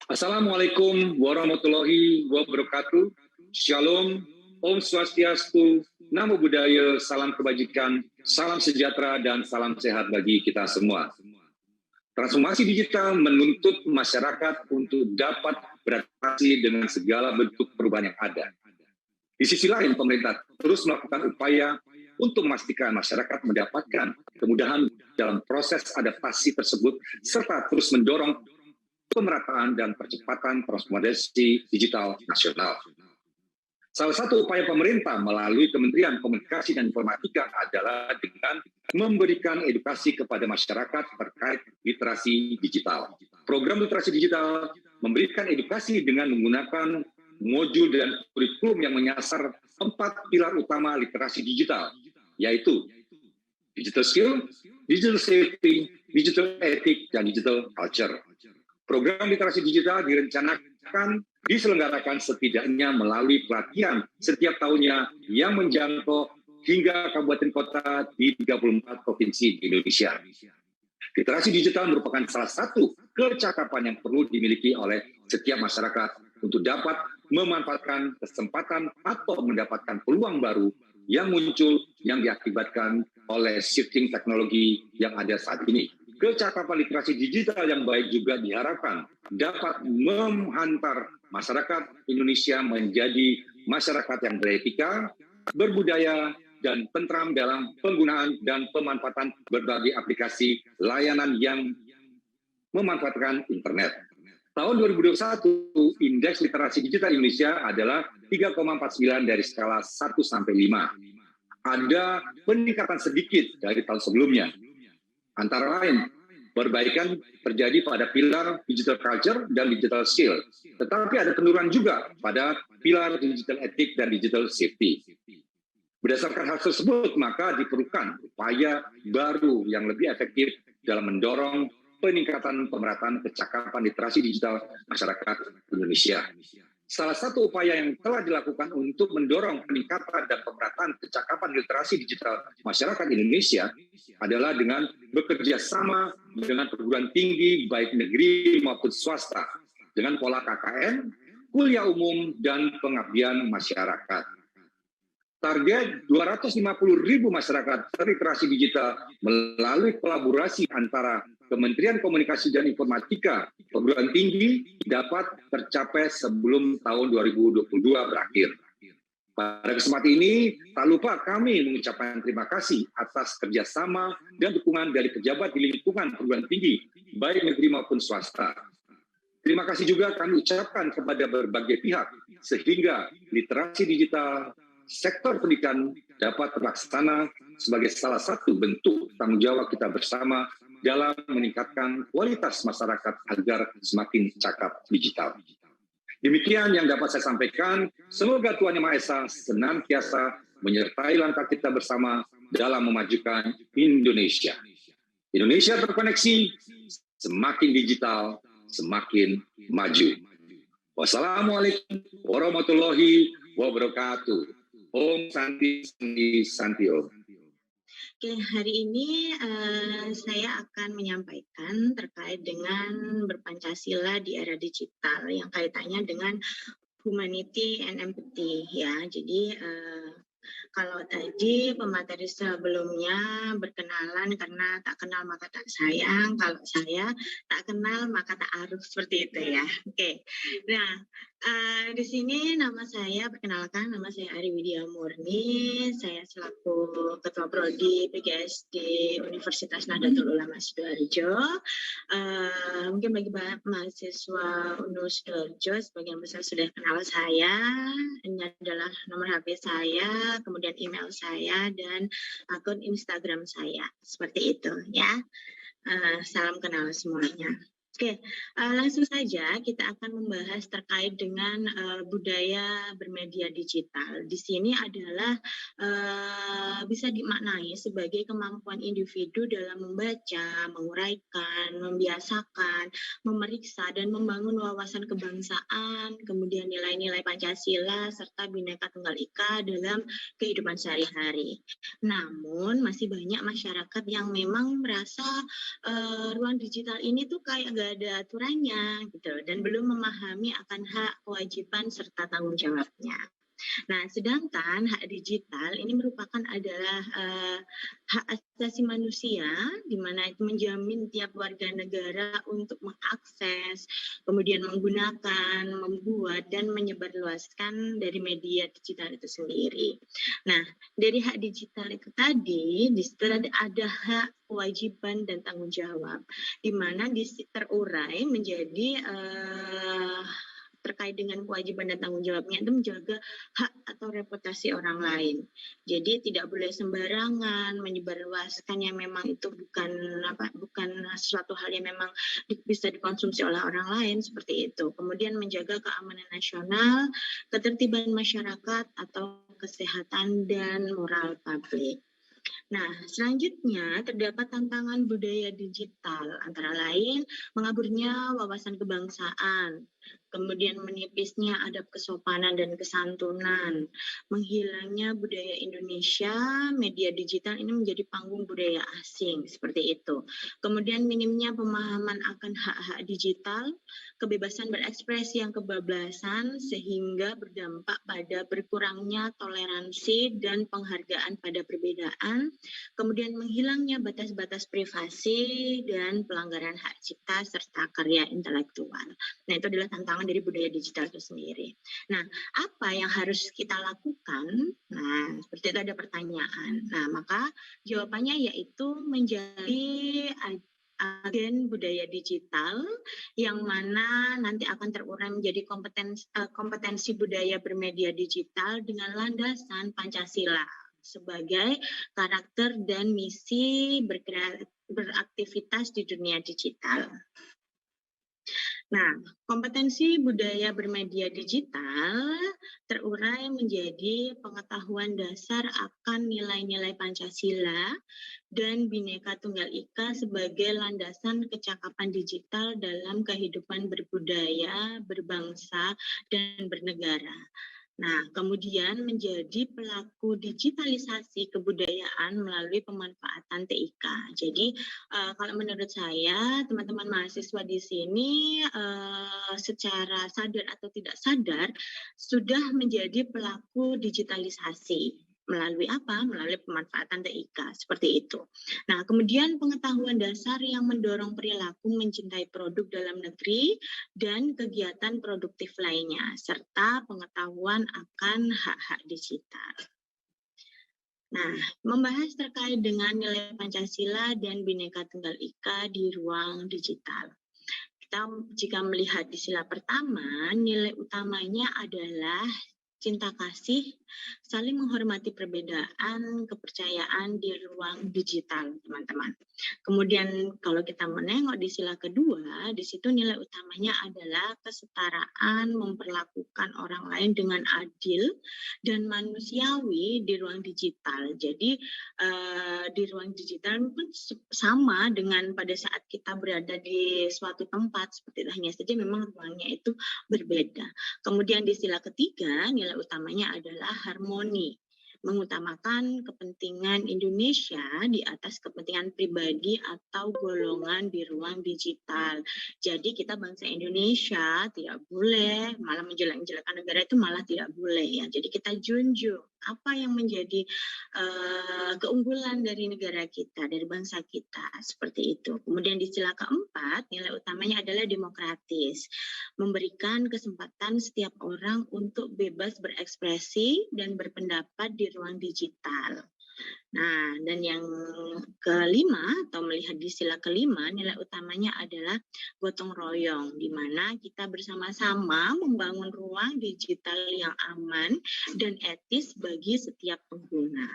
Assalamualaikum warahmatullahi wabarakatuh. Shalom, Om Swastiastu, Namo Buddhaya, salam kebajikan, salam sejahtera, dan salam sehat bagi kita semua. Transformasi digital menuntut masyarakat untuk dapat beradaptasi dengan segala bentuk perubahan yang ada. Di sisi lain, pemerintah terus melakukan upaya untuk memastikan masyarakat mendapatkan kemudahan dalam proses adaptasi tersebut, serta terus mendorong pemerataan dan percepatan transformasi digital nasional. Salah satu upaya pemerintah melalui Kementerian Komunikasi dan Informatika adalah dengan memberikan edukasi kepada masyarakat terkait literasi digital. Program literasi digital memberikan edukasi dengan menggunakan modul dan kurikulum yang menyasar 4 pilar utama literasi digital, yaitu digital skill, digital safety, digital ethics, dan digital culture. Program literasi digital direncanakan diselenggarakan setidaknya melalui pelatihan setiap tahunnya yang menjangkau hingga kabupaten kota di 34 provinsi di Indonesia. Literasi digital merupakan salah satu kecakapan yang perlu dimiliki oleh setiap masyarakat untuk dapat memanfaatkan kesempatan atau mendapatkan peluang baru yang muncul yang diakibatkan oleh shifting teknologi yang ada saat ini. Kecakapan literasi digital yang baik juga diharapkan dapat menghantar masyarakat Indonesia menjadi masyarakat yang beretika, berbudaya, dan tentram dalam penggunaan dan pemanfaatan berbagai aplikasi layanan yang memanfaatkan internet. Tahun 2021, indeks literasi digital Indonesia adalah 3,49 dari skala 1 sampai 5. Ada peningkatan sedikit dari tahun sebelumnya. Antara lain, perbaikan terjadi pada pilar digital culture dan digital skill. Tetapi ada penurunan juga pada pilar digital ethics dan digital safety. Berdasarkan hal tersebut, maka diperlukan upaya baru yang lebih efektif dalam mendorong peningkatan pemerataan kecakapan literasi digital masyarakat Indonesia. Salah satu upaya yang telah dilakukan untuk mendorong peningkatan dan pemerataan kecakapan literasi digital masyarakat Indonesia adalah dengan bekerja sama dengan perguruan tinggi baik negeri maupun swasta dengan pola KKN, kuliah umum, dan pengabdian masyarakat. Target 250.000 masyarakat terliterasi digital melalui kolaborasi antara Kementerian Komunikasi dan Informatika, perguruan tinggi dapat tercapai sebelum tahun 2022 berakhir. Pada kesempatan ini, tak lupa kami mengucapkan terima kasih atas kerjasama dan dukungan dari pejabat di lingkungan perguruan tinggi, baik negeri maupun swasta. Terima kasih juga kami ucapkan kepada berbagai pihak, sehingga literasi digital sektor pendidikan dapat terlaksana sebagai salah satu bentuk tanggung jawab kita bersama dalam meningkatkan kualitas masyarakat agar semakin cakap digital. Demikian yang dapat saya sampaikan. Semoga Tuhan Yang Maha Esa senantiasa menyertai langkah kita bersama dalam memajukan Indonesia. Indonesia terkoneksi, semakin digital, semakin maju. Wassalamualaikum warahmatullahi wabarakatuh. Om Santi Santi Santi Om. Oke, hari ini saya akan menyampaikan terkait dengan berpancasila di era digital yang kaitannya dengan humanity and empathy ya. Jadi kalau tadi pemateri sebelumnya berkenalan karena tak kenal maka tak sayang, kalau saya tak kenal maka tak aruf, seperti itu ya. Oke. Nah, di sini nama saya, perkenalkan, nama saya Ari Widya Murni, saya selaku Ketua Prodi PGSD Universitas Nahdlatul Ulama Sidoarjo. Mungkin bagi mahasiswa UNU Sidoarjo, sebagian besar sudah kenal saya. Ini adalah nomor HP saya, kemudian email saya, dan akun Instagram saya. Seperti itu ya. Salam kenal semuanya. Oke, langsung saja kita akan membahas terkait dengan budaya bermedia digital. Di sini adalah bisa dimaknai sebagai kemampuan individu dalam membaca, menguraikan, membiasakan, memeriksa, dan membangun wawasan kebangsaan, kemudian nilai-nilai Pancasila, serta Bhinneka Tunggal Ika dalam kehidupan sehari-hari. Namun, masih banyak masyarakat yang memang merasa ruang digital ini tuh kayak gak sudah ada aturannya gitu dan belum memahami akan hak, kewajiban serta tanggung jawabnya. Nah, sedangkan hak digital ini merupakan adalah hak asasi manusia, di mana itu menjamin tiap warga negara untuk mengakses, kemudian menggunakan, membuat, dan menyebarluaskan dari media digital itu sendiri. Nah, dari hak digital itu tadi, di situ ada hak, kewajiban, dan tanggung jawab, di mana terurai menjadi terkait dengan kewajiban dan tanggung jawabnya itu menjaga hak atau reputasi orang lain. Jadi tidak boleh sembarangan menyebarluaskan yang memang itu bukan sesuatu hal yang memang bisa dikonsumsi oleh orang lain seperti itu. Kemudian menjaga keamanan nasional, ketertiban masyarakat atau kesehatan dan moral publik. Nah, selanjutnya terdapat tantangan budaya digital, antara lain mengaburnya wawasan kebangsaan, kemudian menipisnya adab kesopanan dan kesantunan, menghilangnya budaya Indonesia, media digital ini menjadi panggung budaya asing, seperti itu. Kemudian minimnya pemahaman akan hak-hak digital, kebebasan berekspresi yang kebablasan, sehingga berdampak pada berkurangnya toleransi dan penghargaan pada perbedaan, kemudian menghilangnya batas-batas privasi dan pelanggaran hak cipta serta karya intelektual. Nah, itu adalah tantangan dari budaya digital itu sendiri. Nah, apa yang harus kita lakukan? Nah, seperti itu ada pertanyaan. Nah, maka jawabannya yaitu menjadi agen budaya digital yang mana nanti akan terurai menjadi kompetensi budaya bermedia digital dengan landasan Pancasila sebagai karakter dan misi beraktivitas di dunia digital. Nah, kompetensi budaya bermedia digital terurai menjadi pengetahuan dasar akan nilai-nilai Pancasila dan Bhinneka Tunggal Ika sebagai landasan kecakapan digital dalam kehidupan berbudaya, berbangsa, dan bernegara. Nah, kemudian menjadi pelaku digitalisasi kebudayaan melalui pemanfaatan TIK. Jadi, kalau menurut saya, teman-teman mahasiswa di sini secara sadar atau tidak sadar sudah menjadi pelaku digitalisasi. Melalui apa? Melalui pemanfaatan TIK, seperti itu. Nah, kemudian pengetahuan dasar yang mendorong perilaku mencintai produk dalam negeri dan kegiatan produktif lainnya, serta pengetahuan akan hak-hak digital. Nah, membahas terkait dengan nilai Pancasila dan Bhinneka Tunggal Ika di ruang digital. Kita jika melihat di sila pertama, nilai utamanya adalah cinta kasih, saling menghormati perbedaan, kepercayaan di ruang digital, teman-teman. Kemudian kalau kita menengok di sila kedua, di situ nilai utamanya adalah kesetaraan, memperlakukan orang lain dengan adil dan manusiawi di ruang digital. Jadi di ruang digital pun sama dengan pada saat kita berada di suatu tempat, seperti itu, hanya saja memang ruangnya itu berbeda. Kemudian di sila ketiga, nilai utamanya adalah harmoni, mengutamakan kepentingan Indonesia di atas kepentingan pribadi atau golongan di ruang digital. Jadi kita bangsa Indonesia tidak boleh malah menjelek-jelekan negara, itu malah tidak boleh ya. Jadi kita junjung apa yang menjadi keunggulan dari negara kita, dari bangsa kita, seperti itu. Kemudian di sila keempat, nilai utamanya adalah demokratis, memberikan kesempatan setiap orang untuk bebas berekspresi dan berpendapat di ruang digital. Nah, dan yang kelima atau melihat di sila kelima, nilai utamanya adalah gotong royong, di mana kita bersama-sama membangun ruang digital yang aman dan etis bagi setiap pengguna.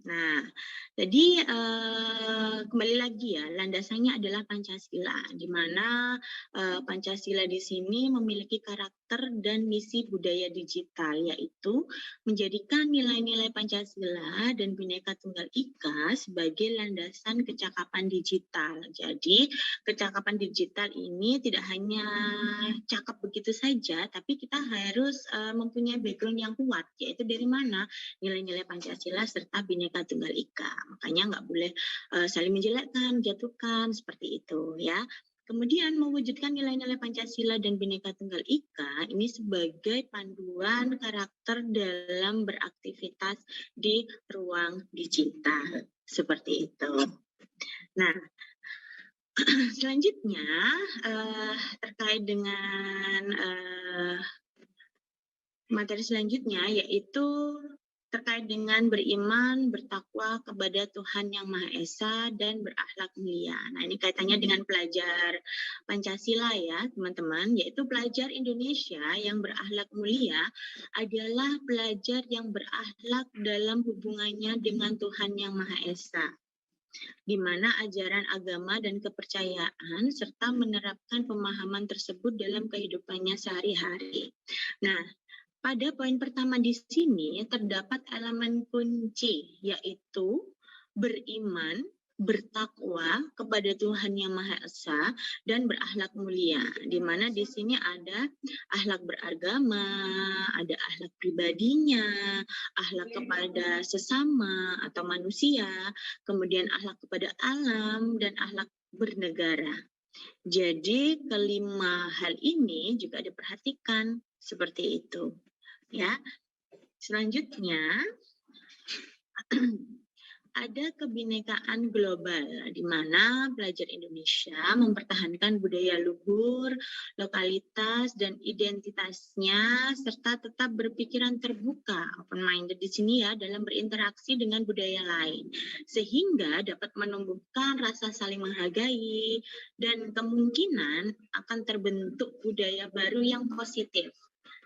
Nah, jadi kembali lagi ya, landasannya adalah Pancasila, di mana Pancasila di sini memiliki karakter karakter dan misi budaya digital, yaitu menjadikan nilai-nilai Pancasila dan Bhinneka Tunggal Ika sebagai landasan kecakapan digital. Jadi, kecakapan digital ini tidak hanya cakap begitu saja, tapi kita harus mempunyai background yang kuat, yaitu dari mana? Nilai-nilai Pancasila serta Bhinneka Tunggal Ika. Makanya nggak boleh saling menjelekkan, menjatuhkan, seperti itu ya. Kemudian mewujudkan nilai-nilai Pancasila dan Bhinneka Tunggal Ika ini sebagai panduan karakter dalam beraktivitas di ruang digital. Seperti itu. Nah, selanjutnya terkait dengan materi selanjutnya, yaitu terkait dengan beriman, bertakwa kepada Tuhan Yang Maha Esa, dan berakhlak mulia. Nah, ini kaitannya dengan pelajar Pancasila ya, teman-teman, yaitu pelajar Indonesia yang berakhlak mulia adalah pelajar yang berakhlak dalam hubungannya dengan Tuhan Yang Maha Esa, di mana ajaran agama dan kepercayaan serta menerapkan pemahaman tersebut dalam kehidupannya sehari-hari. Nah, pada poin pertama di sini terdapat elemen kunci, yaitu beriman, bertakwa kepada Tuhan Yang Maha Esa, dan berakhlak mulia. Di mana di sini ada akhlak beragama, ada akhlak pribadinya, akhlak kepada sesama atau manusia, kemudian akhlak kepada alam, dan akhlak bernegara. Jadi kelima hal ini juga diperhatikan seperti itu. Ya, selanjutnya ada kebinekaan global, di mana pelajar Indonesia mempertahankan budaya luhur, lokalitas, dan identitasnya, serta tetap berpikiran terbuka, open-minded di sini ya, dalam berinteraksi dengan budaya lain, sehingga dapat menumbuhkan rasa saling menghargai, dan kemungkinan akan terbentuk budaya baru yang positif.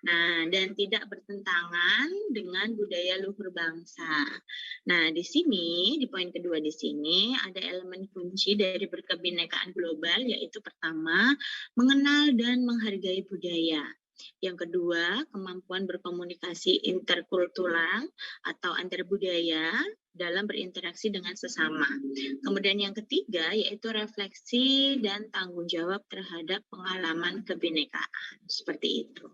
Nah, dan tidak bertentangan dengan budaya luhur bangsa. Nah, di sini, di poin kedua di sini, ada elemen kunci dari berkebinekaan global, yaitu pertama, mengenal dan menghargai budaya. Yang kedua, kemampuan berkomunikasi interkultural atau antar budaya dalam berinteraksi dengan sesama. Kemudian yang ketiga, yaitu refleksi dan tanggung jawab terhadap pengalaman kebinekaan. Seperti itu.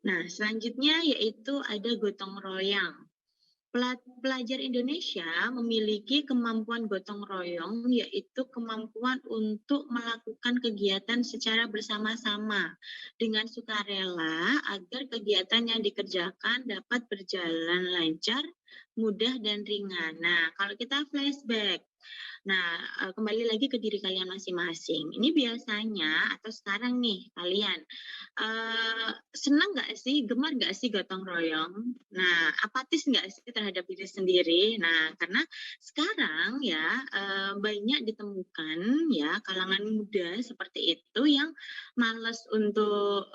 Nah, selanjutnya yaitu ada gotong royong. Pelajar Indonesia memiliki kemampuan gotong royong, yaitu kemampuan untuk melakukan kegiatan secara bersama-sama dengan sukarela agar kegiatan yang dikerjakan dapat berjalan lancar, mudah, dan ringan. Nah, kalau kita flashback, kembali lagi ke diri kalian masing-masing. Ini biasanya atau sekarang nih kalian senang nggak sih, gemar nggak sih gotong royong? Nah, apatis nggak sih terhadap diri sendiri? Nah, karena sekarang ya banyak ditemukan ya kalangan muda seperti itu yang malas untuk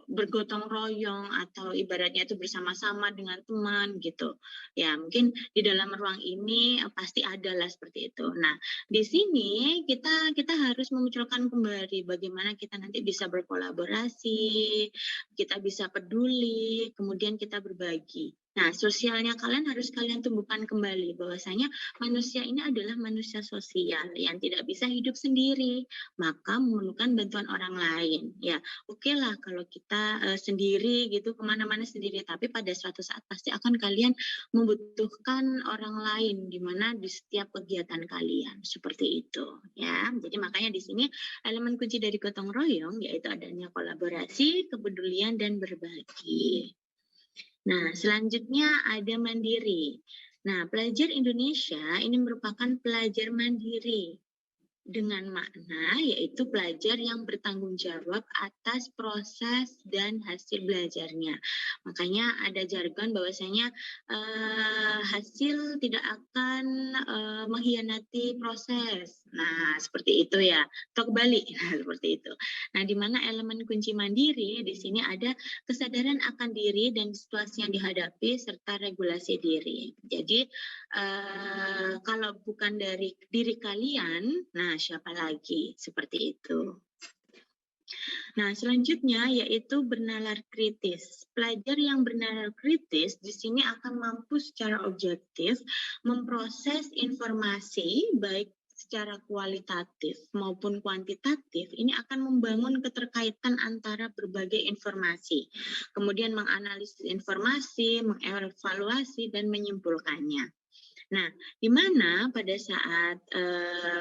bergotong royong atau ibaratnya itu bersama-sama dengan teman gitu. Ya, mungkin di dalam ruang ini pasti ada lah seperti itu. Nah, di sini kita harus memunculkan kembali bagaimana kita nanti bisa berkolaborasi, kita bisa peduli, kemudian kita berbagi. Nah, sosialnya kalian harus kalian tumbuhkan kembali bahwasanya manusia ini adalah manusia sosial yang tidak bisa hidup sendiri, maka memerlukan bantuan orang lain. Ya, oke lah kalau kita sendiri gitu kemana-mana sendiri, tapi pada suatu saat pasti akan kalian membutuhkan orang lain di mana di setiap kegiatan kalian seperti itu ya. Jadi makanya di sini elemen kunci dari gotong royong yaitu adanya kolaborasi, kepedulian, dan berbagi. Nah, selanjutnya ada mandiri. Nah, pelajar Indonesia ini merupakan pelajar mandiri dengan makna yaitu pelajar yang bertanggung jawab atas proses dan hasil belajarnya. Makanya ada jargon bahwasanya hasil tidak akan mengkhianati proses. Nah, seperti itu ya. Atau kebalik, seperti itu. Nah, di mana elemen kunci mandiri di sini ada kesadaran akan diri dan situasi yang dihadapi serta regulasi diri. Jadi kalau bukan dari diri kalian, nah siapa lagi, seperti itu. Nah, selanjutnya yaitu bernalar kritis. Pelajar yang bernalar kritis di sini akan mampu secara objektif memproses informasi baik secara kualitatif maupun kuantitatif. Ini akan membangun keterkaitan antara berbagai informasi. Kemudian menganalisis informasi, mengevaluasi dan menyimpulkannya. Nah, di mana pada saat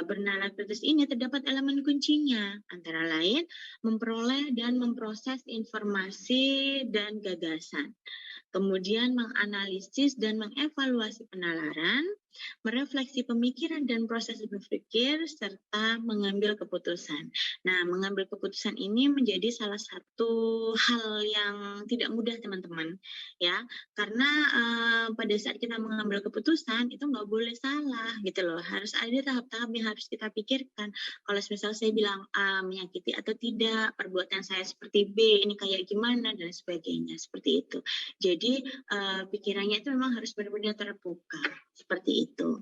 bernalar kritis ini terdapat elemen kuncinya, antara lain memperoleh dan memproses informasi dan gagasan, kemudian menganalisis dan mengevaluasi penalaran, merefleksi pemikiran dan proses berpikir, serta mengambil keputusan. Nah, mengambil keputusan ini menjadi salah satu hal yang tidak mudah, teman-teman, ya, karena pada saat kita mengambil keputusan itu nggak boleh salah, gitu loh. Harus ada tahap-tahap yang harus kita pikirkan. Kalau misal saya bilang A menyakiti atau tidak, perbuatan saya seperti B, ini kayak gimana dan sebagainya, seperti itu. Jadi pikirannya itu memang harus benar-benar terbuka, seperti itu.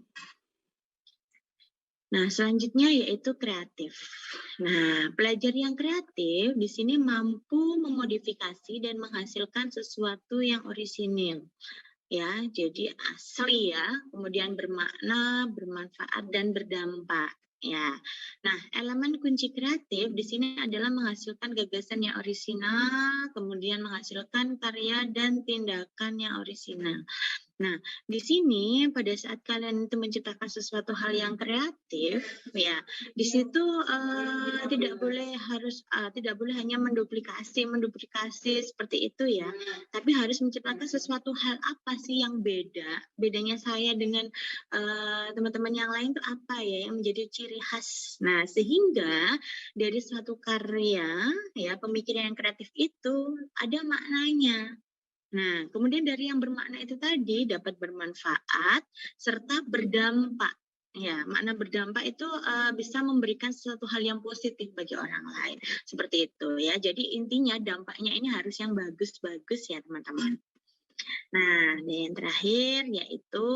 Nah, selanjutnya yaitu kreatif. Nah, pelajar yang kreatif di sini mampu memodifikasi dan menghasilkan sesuatu yang orisinil. Ya, jadi asli ya, kemudian bermakna, bermanfaat dan berdampak. Ya. Nah, elemen kunci kreatif di sini adalah menghasilkan gagasan yang orisinal, kemudian menghasilkan karya dan tindakan yang orisinal. Nah, di sini pada saat kalian itu menciptakan sesuatu hal yang kreatif, ya, di situ tidak boleh hanya menduplikasi seperti itu ya, tapi harus menciptakan sesuatu hal apa sih yang beda? Bedanya saya dengan teman-teman yang lain itu apa ya yang menjadi ciri khas? Nah, sehingga dari suatu karya, ya, pemikiran yang kreatif itu ada maknanya. Nah, kemudian dari yang bermakna itu tadi dapat bermanfaat serta berdampak. Ya, makna berdampak itu bisa memberikan sesuatu hal yang positif bagi orang lain. Seperti itu ya. Jadi intinya dampaknya ini harus yang bagus-bagus ya, teman-teman. Nah, dan yang terakhir yaitu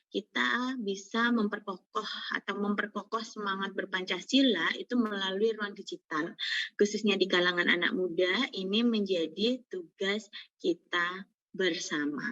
kita bisa memperkokoh semangat berpancasila itu melalui ruang digital. Khususnya di kalangan anak muda, ini menjadi tugas kita bersama.